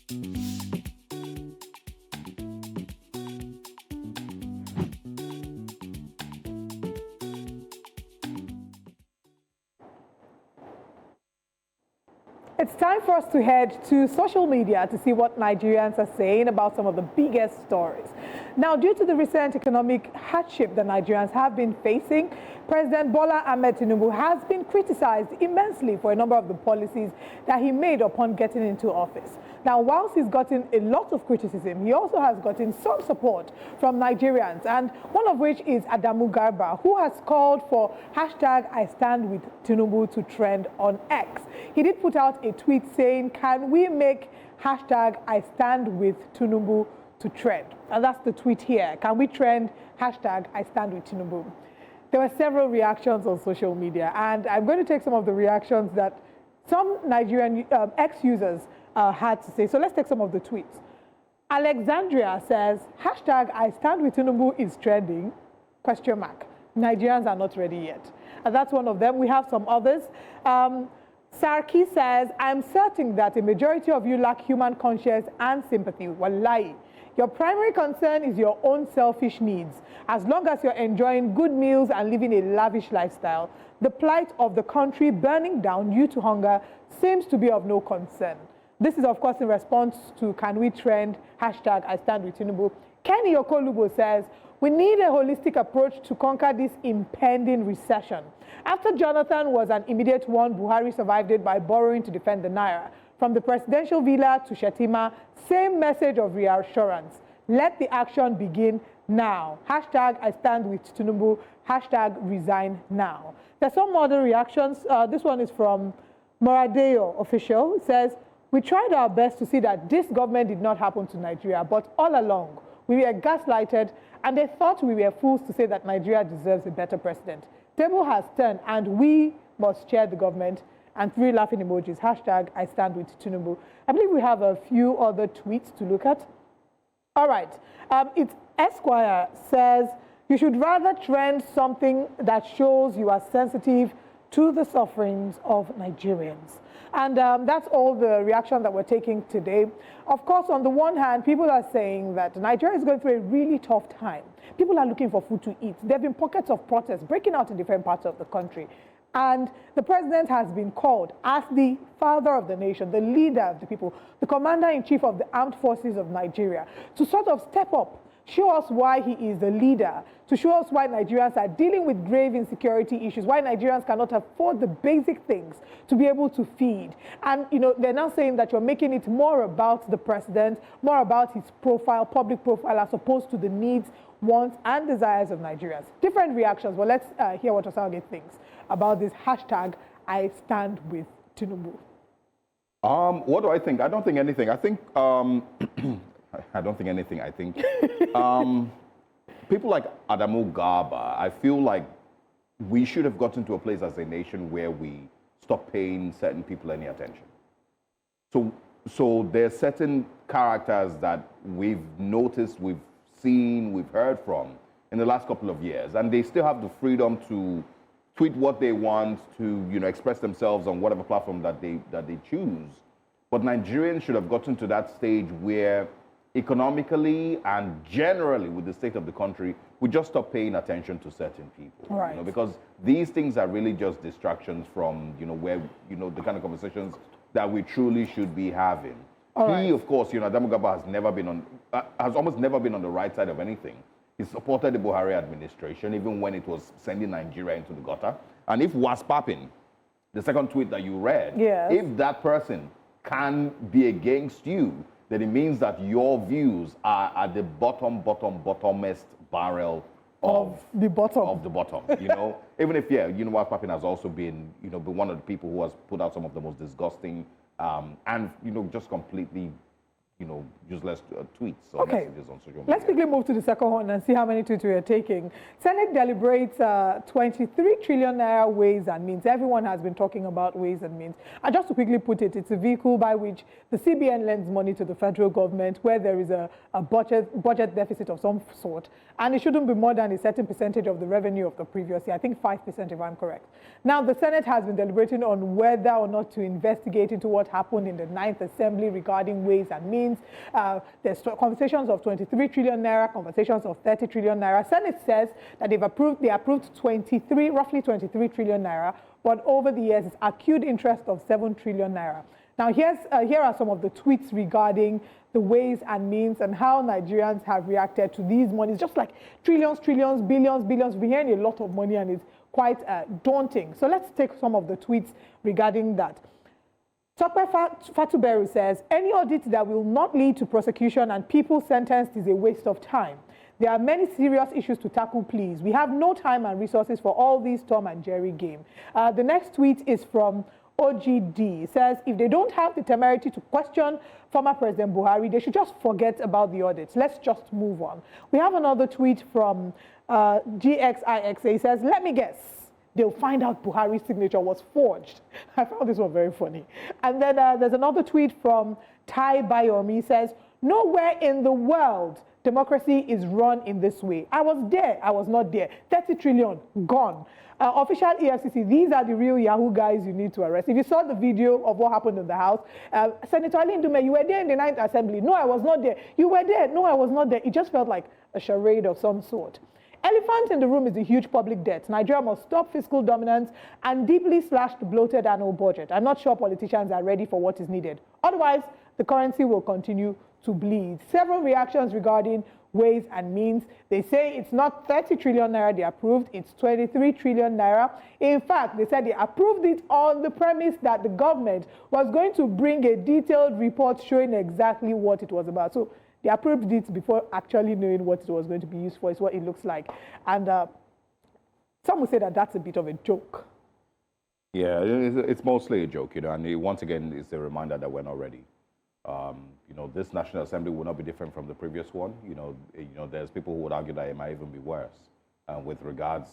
It's time for us to head to social media to see what Nigerians are saying about some of the biggest stories. Now, due to the recent economic hardship that Nigerians have been facing, President Bola Ahmed Tinubu has been criticized immensely for a number of the policies that he made upon getting into office. Now, whilst he's gotten a lot of criticism, he also has gotten some support from Nigerians, and one of which is Adamu Garba, who has called for hashtag I stand with Tinubu to trend on X. He did put out a tweet saying, can we make hashtag I stand with Tinubu to trend? And that's the tweet here. Can we trend hashtag I stand with Tinubu? There were several reactions on social media, and I'm going to take some of the reactions that some Nigerian X-users had to say. So let's take some of the tweets. Alexandria says, hashtag I stand with Tinubu is trending, question mark. Nigerians are not ready yet. And that's one of them. We have some others. Sarki says, I'm certain that a majority of you lack human conscience and sympathy. Wallahi. Your primary concern is your own selfish needs. As long as you're enjoying good meals and living a lavish lifestyle, the plight of the country burning down due to hunger seems to be of no concern. This is, of course, in response to Can We Trend, hashtag I stand with Tinubu. Kenny Okolubo says, we need a holistic approach to conquer this impending recession. After Jonathan was an immediate one, Buhari survived it by borrowing to defend the Naira. From the presidential villa to Shetima, same message of reassurance. Let the action begin now. Hashtag I stand with Tinubu, hashtag resign now. There's some other reactions. This one is from Moradeo official. It says, we tried our best to see that this government did not happen to Nigeria, but all along, we were gaslighted, and they thought we were fools to say that Nigeria deserves a better president. Table has turned, and we must chair the government. And 3 laughing emojis, hashtag I stand with Tinubu. I believe we have a few other tweets to look at. All right, it's Esquire says, you should rather trend something that shows you are sensitive to the sufferings of Nigerians. And that's all the reaction that we're taking today. Of course, on the one hand, people are saying that Nigeria is going through a really tough time. People are looking for food to eat. There have been pockets of protest breaking out in different parts of the country. And the president has been called as the father of the nation, the leader of the people, the commander-in-chief of the armed forces of Nigeria, to sort of step up, show us why he is the leader, to show us why Nigerians are dealing with grave insecurity issues, why Nigerians cannot afford the basic things to be able to feed. And, you know, they're now saying that you're making it more about the president, more about his profile, public profile, as opposed to the needs, wants, and desires of Nigerians. Different reactions. Well, let's hear what Osaoge thinks about this hashtag I stand with Tinubu. What do I think? I don't think anything. I think I don't think anything. I think people like Adamu Garba, I feel like we should have gotten to a place as a nation where we stop paying certain people any attention. So there's certain characters that we've noticed, we've seen, we've heard from in the last couple of years, and they still have the freedom to tweet what they want, to express themselves on whatever platform that they choose. But Nigerians should have gotten to that stage where economically and generally with the state of the country, we just stop paying attention to certain people. Right. Because these things are really just distractions from where the kind of conversations that we truly should be having. He, of course, Adamu Garba has almost never been on the right side of anything. He supported the Buhari administration, even when it was sending Nigeria into the gutter. And if was popping, the second tweet that you read, if that person can be against you, then it means that your views are at the bottomest barrel of the bottom. Even if was popping has also been one of the people who has put out some of the most disgusting and just completely useless tweets or messages on social media. Let's quickly move to the second one and see how many tweets we are taking. Senate deliberates 23 trillion naira ways and means. Everyone has been talking about ways and means. And just to quickly put it, it's a vehicle by which the CBN lends money to the federal government where there is a budget deficit of some sort. And it shouldn't be more than a certain percentage of the revenue of the previous year. I think 5% if I'm correct. Now, the Senate has been deliberating on whether or not to investigate into what happened in the 9th Assembly regarding ways and means. There's conversations of 23 trillion naira, conversations of 30 trillion naira. Senate says that they approved roughly 23 trillion naira, but over the years, it's accrued interest of 7 trillion naira. Now, here are some of the tweets regarding the ways and means and how Nigerians have reacted to these monies. Just like trillions, billions. We're hearing a lot of money and it's quite daunting. So let's take some of the tweets regarding that. Tokpe Fatuberu says, any audit that will not lead to prosecution and people sentenced is a waste of time. There are many serious issues to tackle, please. We have no time and resources for all these Tom and Jerry game. The next tweet is from OGD. It says, if they don't have the temerity to question former President Buhari, they should just forget about the audits. Let's just move on. We have another tweet from GXIXA. He says, let me guess. They'll find out Buhari's signature was forged. I found this one very funny. And then there's another tweet from Tai Bayomi. He says, nowhere in the world democracy is run in this way. I was there, I was not there. 30 trillion, gone. Official EFCC, these are the real Yahoo guys you need to arrest. If you saw the video of what happened in the House, Senator Ali Ndume, you were there in the 9th Assembly. No, I was not there. You were there. No, I was not there. It just felt like a charade of some sort. Elephant in the room is the huge public debt. Nigeria must stop fiscal dominance and deeply slash the bloated annual budget. I'm not sure politicians are ready for what is needed. Otherwise, the currency will continue to bleed. Several reactions regarding ways and means. They say it's not 30 trillion naira they approved, it's 23 trillion naira. In fact, they said they approved it on the premise that the government was going to bring a detailed report showing exactly what it was about. So they approved it before actually knowing what it was going to be used for. It's what it looks like. And some would say that that's a bit of a joke. Yeah, it's mostly a joke, and once again, it's a reminder that we're not ready. This National Assembly will not be different from the previous one. There's people who would argue that it might even be worse with regards,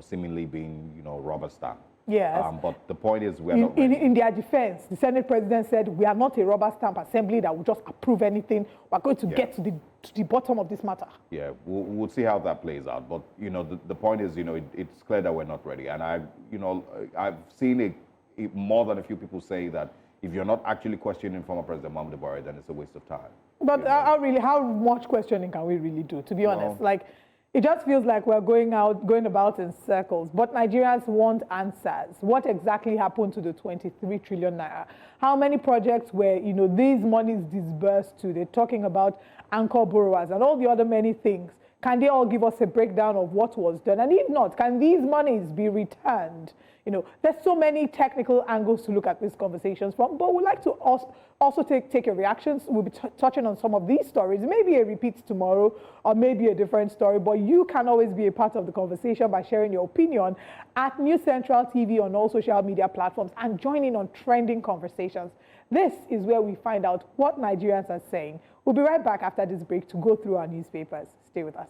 seemingly being, rubber stamp. Yes. But the point is, we're not ready. In their defense, the Senate President said, we are not a rubber stamp assembly that will just approve anything. We're going to get to the bottom of this matter. Yeah, we'll see how that plays out. But, the point is, it's clear that we're not ready. And I've seen more than a few people say that if you're not actually questioning former President Muhammadu Buhari, then it's a waste of time. But how much questioning can we really do, to be honest? It just feels like we're going about in circles. But Nigerians want answers. What exactly happened to the 23 trillion naira? How many projects were, these monies disbursed to? They're talking about anchor borrowers and all the other many things. Can they all give us a breakdown of what was done? And if not, can these monies be returned? There's so many technical angles to look at these conversations from, but we'd like to also take your reactions. We'll be touching on some of these stories. Maybe a repeat tomorrow or maybe a different story, but you can always be a part of the conversation by sharing your opinion at News Central TV on all social media platforms and joining on trending conversations. This is where we find out what Nigerians are saying. We'll be right back after this break to go through our newspapers. Stay with us.